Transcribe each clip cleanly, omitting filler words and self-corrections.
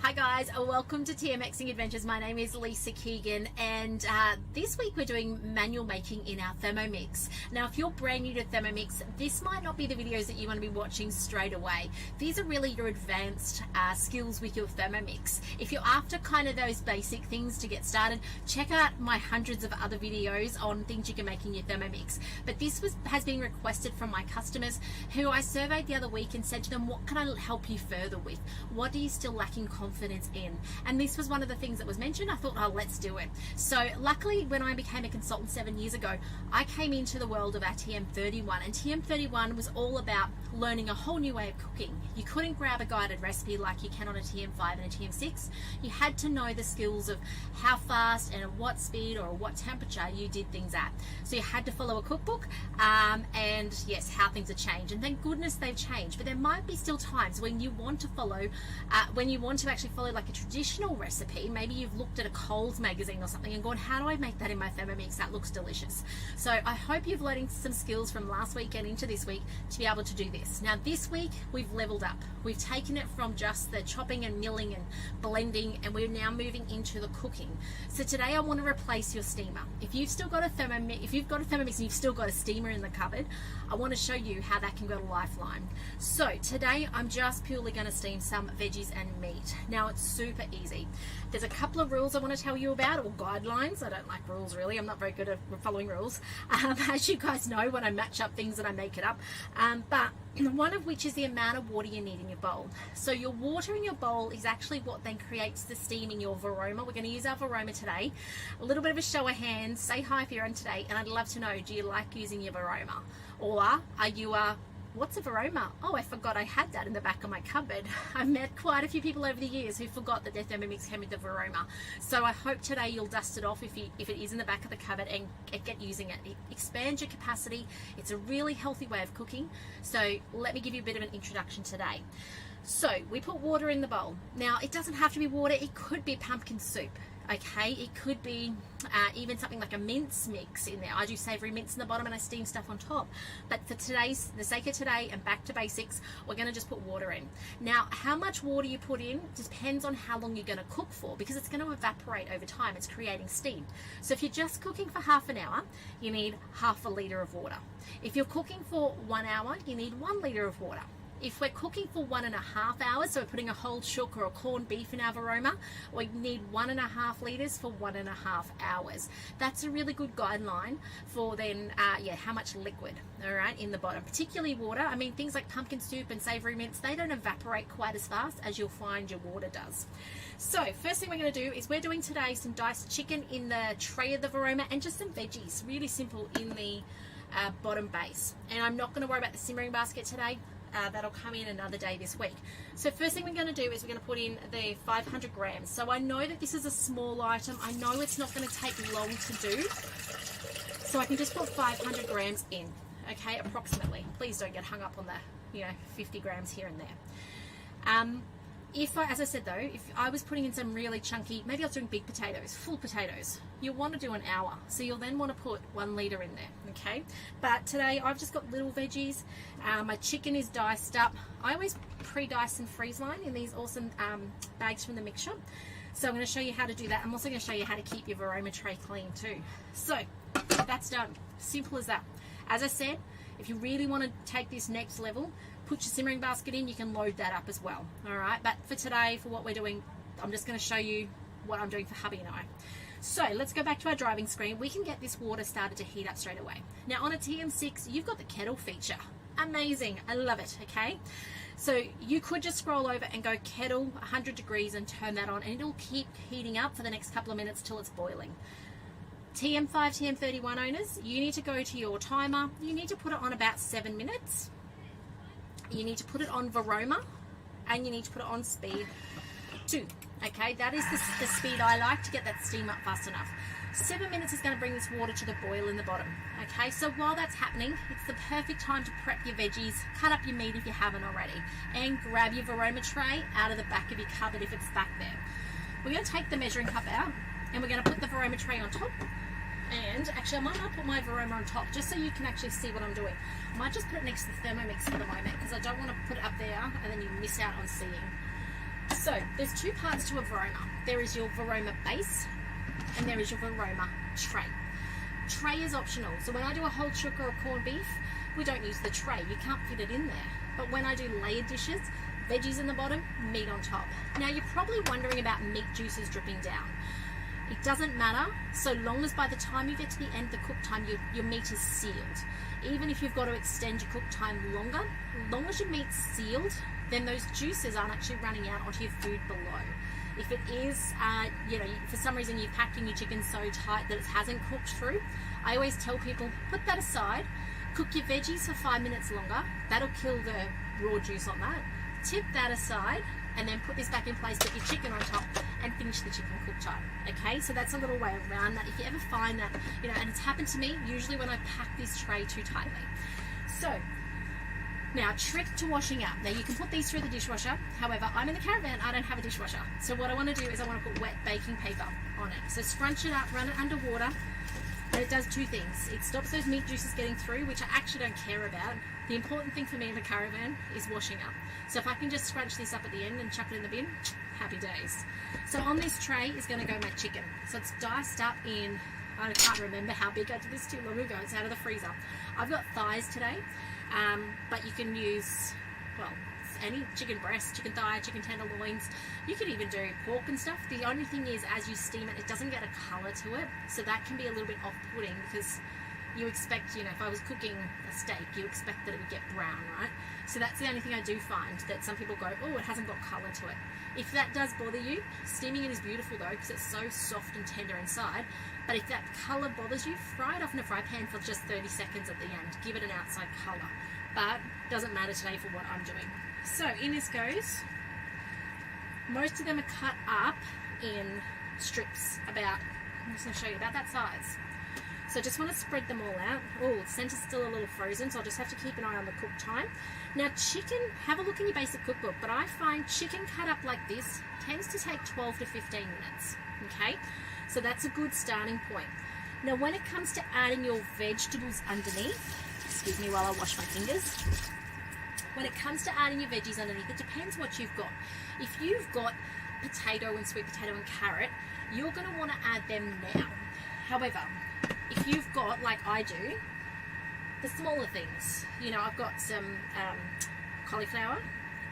Hi guys, welcome to TMXing Adventures. My name is Lisa Keegan, and this week we're doing manual making in our Thermomix. Now if you're brand new to Thermomix, this might not be the videos that you want to be watching straight away. These are really your advanced skills with your Thermomix. If you're after kind of those basic things to get started, check out my hundreds of other videos on things you can make in your Thermomix. But this has been requested from my customers who I surveyed the other week and said to them, what can I help you further with? What are you still lacking confidence in? And this was one of the things that was mentioned. I thought, oh, let's do it. So luckily, when I became a consultant 7 years ago, I came into the world of our TM31, and TM31 was all about learning a whole new way of cooking. You couldn't grab a guided recipe like you can on a TM5 and a TM6. You had to know the skills of how fast and at what speed or what temperature you did things at. So you had to follow a cookbook, and yes, how things have changed, and thank goodness they've changed. But there might be still times when you want to follow, when you want to actually follow like a traditional recipe. Maybe you've looked at a Coles magazine or something and gone, how do I make that in my Thermomix? That looks delicious. So I hope you've learned some skills from last week and into this week to be able to do this. Now this week we've leveled up. We've taken it from just the chopping and milling and blending, and we're now moving into the cooking. So today I want to replace your steamer. If you've still got a Thermomix, and you've still got a steamer in the cupboard, I want to show you how that can go to lifeline. So today I'm just purely going to steam some veggies and meat. Now it's super easy. There's a couple of rules I want to tell you about, or guidelines. I don't like rules really. I'm not very good at following rules. As you guys know, when I match up things and I make it up. But one of which is the amount of water you need in your bowl. So your water in your bowl is actually what then creates the steam in your Varoma. We're going to use our Varoma today. A little bit of a show of hands. Say hi if you're on today, and I'd love to know, do you like using your Varoma? Or are you what's a Varoma? Oh, I forgot I had that in the back of my cupboard. I've met quite a few people over the years who forgot that their Thermomix came with the Varoma. So I hope today you'll dust it off if it is in the back of the cupboard and get using it. It expands your capacity. It's a really healthy way of cooking. So let me give you a bit of an introduction today. So we put water in the bowl. Now it doesn't have to be water. It could be pumpkin soup. Okay, it could be even something like a mince mix in there. I do savory mince in the bottom and I steam stuff on top. But for the sake of today and back to basics, we're going to just put water in. Now, how much water you put in depends on how long you're going to cook for, because it's going to evaporate over time. It's creating steam. So if you're just cooking for half an hour, you need half a litre of water. If you're cooking for 1 hour, you need 1 litre of water. If we're cooking for 1.5 hours, so we're putting a whole chook or a corned beef in our Varoma, we need 1.5 litres for 1.5 hours. That's a really good guideline for then, how much liquid, all right, in the bottom. Particularly water. I mean, things like pumpkin soup and savoury mince, they don't evaporate quite as fast as you'll find your water does. So first thing we're going to do is we're doing today some diced chicken in the tray of the Varoma and just some veggies, really simple, in the bottom base. And I'm not going to worry about the simmering basket today. That'll come in another day this week. So first thing we're going to do is we're going to put in the 500 grams. So I know that this is a small item. I know it's not going to take long to do. So I can just put 500 grams in, okay, approximately. Please don't get hung up on the, 50 grams here and there. As I said though, if I was putting in some really chunky, maybe I was doing big potatoes, full potatoes, you'll want to do an hour. So you'll then want to put 1 litre in there, okay? But today I've just got little veggies. My chicken is diced up. I always pre-dice and freeze mine in these awesome bags from the mix shop. So I'm going to show you how to do that. I'm also going to show you how to keep your Varoma tray clean too. So that's done. Simple as that. As I said, if you really want to take this next level, put your simmering basket in, you can load that up as well. All right, but for today, for what we're doing, I'm just going to show you what I'm doing for hubby and I. So let's go back to our driving screen. We can get this water started to heat up straight away. Now on a TM6, you've got the kettle feature. Amazing, I love it, okay? So you could just scroll over and go kettle 100 degrees and turn that on, and it'll keep heating up for the next couple of minutes till it's boiling. TM5, TM31 owners, you need to go to your timer. You need to put it on about 7 minutes. You need to put it on Varoma, and you need to put it on speed 2. Okay, that is the speed I like to get that steam up fast enough. 7 minutes is going to bring this water to the boil in the bottom. Okay, so while that's happening, it's the perfect time to prep your veggies, cut up your meat if you haven't already, and grab your Varoma tray out of the back of your cupboard if it's back there. We're going to take the measuring cup out, and we're going to put the Varoma tray on top. And actually I might not put my Varoma on top, just so you can actually see what I'm doing. I might just put it next to the Thermomix for the moment, because I don't want to put it up there and then you miss out on seeing. So there's two parts to a Varoma. There is your Varoma base and there is your Varoma tray. Tray is optional. So when I do a whole chook or a corned beef, we don't use the tray. You can't fit it in there. But when I do layered dishes, veggies in the bottom, meat on top. Now you're probably wondering about meat juices dripping down. It doesn't matter so long as by the time you get to the end of the cook time, your meat is sealed. Even if you've got to extend your cook time longer, as long as your meat's sealed, then those juices aren't actually running out onto your food below. If it is, for some reason you're packing your chicken so tight that it hasn't cooked through, I always tell people, put that aside, cook your veggies for 5 minutes longer. That'll kill the raw juice on that. Tip that aside and then put this back in place, put your chicken on top and finish the chicken cook time. Okay, so that's a little way around that. If you ever find that, and it's happened to me usually when I pack this tray too tightly. So now, trick to washing up. Now you can put these through the dishwasher. However, I'm in the caravan, I don't have a dishwasher. So what I want to do is I want to put wet baking paper on it. So scrunch it up, run it under water. And it does two things. It stops those meat juices getting through, which I actually don't care about. The important thing for me in the caravan is washing up. So if I can just scrunch this up at the end and chuck it in the bin, happy days. So on this tray is going to go my chicken. So it's diced up in, I can't remember how big I did this too long ago. It's out of the freezer. I've got thighs today, but you can use, any chicken breast, chicken thigh, chicken tenderloins. You can even do pork and stuff. The only thing is, as you steam it, it doesn't get a colour to it. So that can be a little bit off-putting because you expect, if I was cooking a steak, you expect that it would get brown, right? So that's the only thing I do find, that some people go, oh, it hasn't got colour to it. If that does bother you, steaming it is beautiful though, because it's so soft and tender inside. But if that colour bothers you, fry it off in a fry pan for just 30 seconds at the end. Give it an outside colour. But it doesn't matter today for what I'm doing. So in this goes, most of them are cut up in strips about, I'm just going to show you, about that size. So I just want to spread them all out. Oh, the centre's still a little frozen, so I'll just have to keep an eye on the cook time. Now chicken, have a look in your basic cookbook, but I find chicken cut up like this tends to take 12 to 15 minutes, okay? So that's a good starting point. Now when it comes to adding your vegetables underneath, excuse me while I wash my fingers. When it comes to adding your veggies underneath, it depends what you've got. If you've got potato and sweet potato and carrot, you're going to want to add them now. However, if you've got, like I do, the smaller things, I've got some cauliflower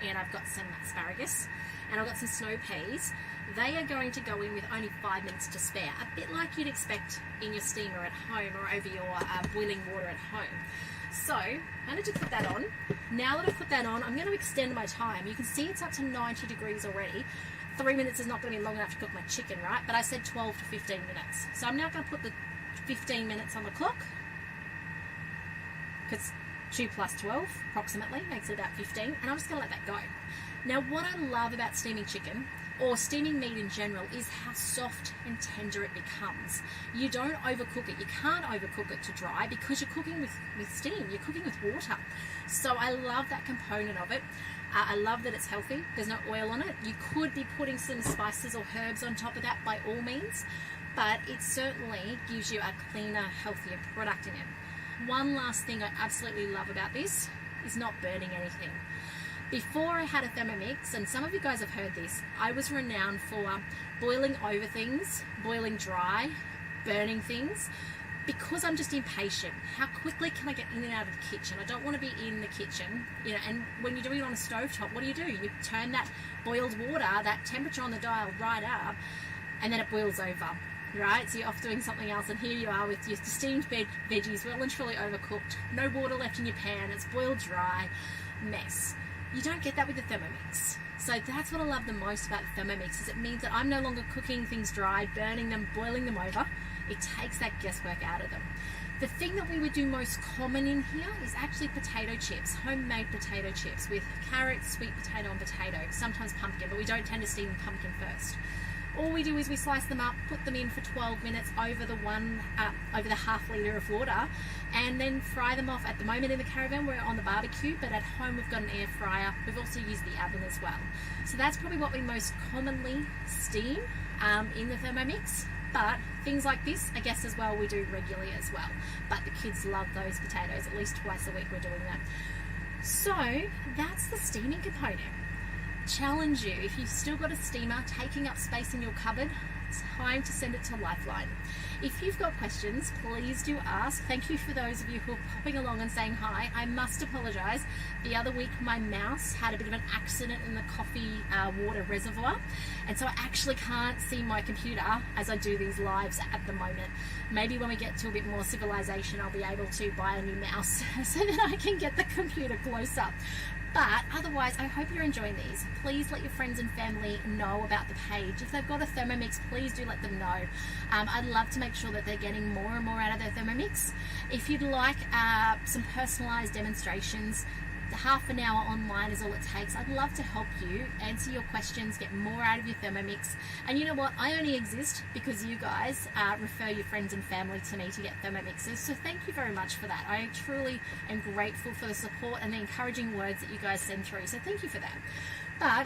and I've got some asparagus and I've got some snow peas. They are going to go in with only 5 minutes to spare, a bit like you'd expect in your steamer at home or over your boiling water at home. So I'm going to put that on. Now that I've put that on, I'm going to extend my time. You can see it's up to 90 degrees already. 3 minutes is not going to be long enough to cook my chicken, right? But I said 12 to 15 minutes. So I'm now going to put the 15 minutes on the clock, because 2 plus 12 approximately makes it about 15, and I'm just going to let that go. Now what I love about steaming chicken, or steaming meat in general, is how soft and tender it becomes. You don't overcook it. You can't overcook it to dry because you're cooking with steam. You're cooking with water. So I love that component of it. I love that it's healthy. There's no oil on it. You could be putting some spices or herbs on top of that by all means, but it certainly gives you a cleaner, healthier product in it. One last thing I absolutely love about this is not burning anything. Before I had a Thermomix, and some of you guys have heard this, I was renowned for boiling over things, boiling dry, burning things, because I'm just impatient. How quickly can I get in and out of the kitchen? I don't want to be in the kitchen, and when you're doing it on a stovetop, what do? You turn that boiled water, that temperature on the dial right up, and then it boils over, right? So you're off doing something else, and here you are with your steamed veggies well and truly overcooked, no water left in your pan, it's boiled dry, mess. You don't get that with the Thermomix. So that's what I love the most about the Thermomix, is it means that I'm no longer cooking things dry, burning them, boiling them over. It takes that guesswork out of them. The thing that we would do most common in here is actually potato chips, homemade potato chips with carrots, sweet potato and potato, sometimes pumpkin, but we don't tend to steam pumpkin first. All we do is we slice them up, put them in for 12 minutes over the half litre of water, and then fry them off. At the moment in the caravan we're on the barbecue, but at home we've got an air fryer. We've also used the oven as well. So that's probably what we most commonly steam in the Thermomix. But things like this, I guess as well, we do regularly as well. But the kids love those potatoes. At least twice a week we're doing that. So that's the steaming component. challenge you, if you've still got a steamer taking up space in your cupboard, it's time to send it to Lifeline. If you've got questions, please do ask. Thank you for those of you who are popping along and saying hi. I must apologise. The other week my mouse had a bit of an accident in the coffee water reservoir, and so I actually can't see my computer as I do these lives at the moment. Maybe when we get to a bit more civilization, I'll be able to buy a new mouse so that I can get the computer closer. But otherwise, I hope you're enjoying these. Please let your friends and family know about the page. If they've got a Thermomix, please do let them know. I'd love to make sure that they're getting more and more out of their Thermomix. If you'd like some personalised demonstrations, half an hour online is all it takes. I'd love to help you answer your questions, get more out of your Thermomix. And you know what? I only exist because you guys refer your friends and family to me to get Thermomixes. So thank you very much for that. I truly am grateful for the support and the encouraging words that you guys send through. So thank you for that. But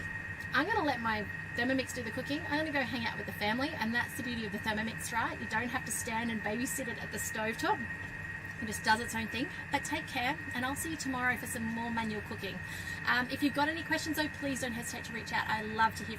I'm going to let my Thermomix do the cooking. I'm going to go hang out with the family, and that's the beauty of the Thermomix, right? You don't have to stand and babysit it at the stovetop. It just does its own thing. But take care, and I'll see you tomorrow for some more manual cooking. If you've got any questions though, please don't hesitate to reach out. I love to hear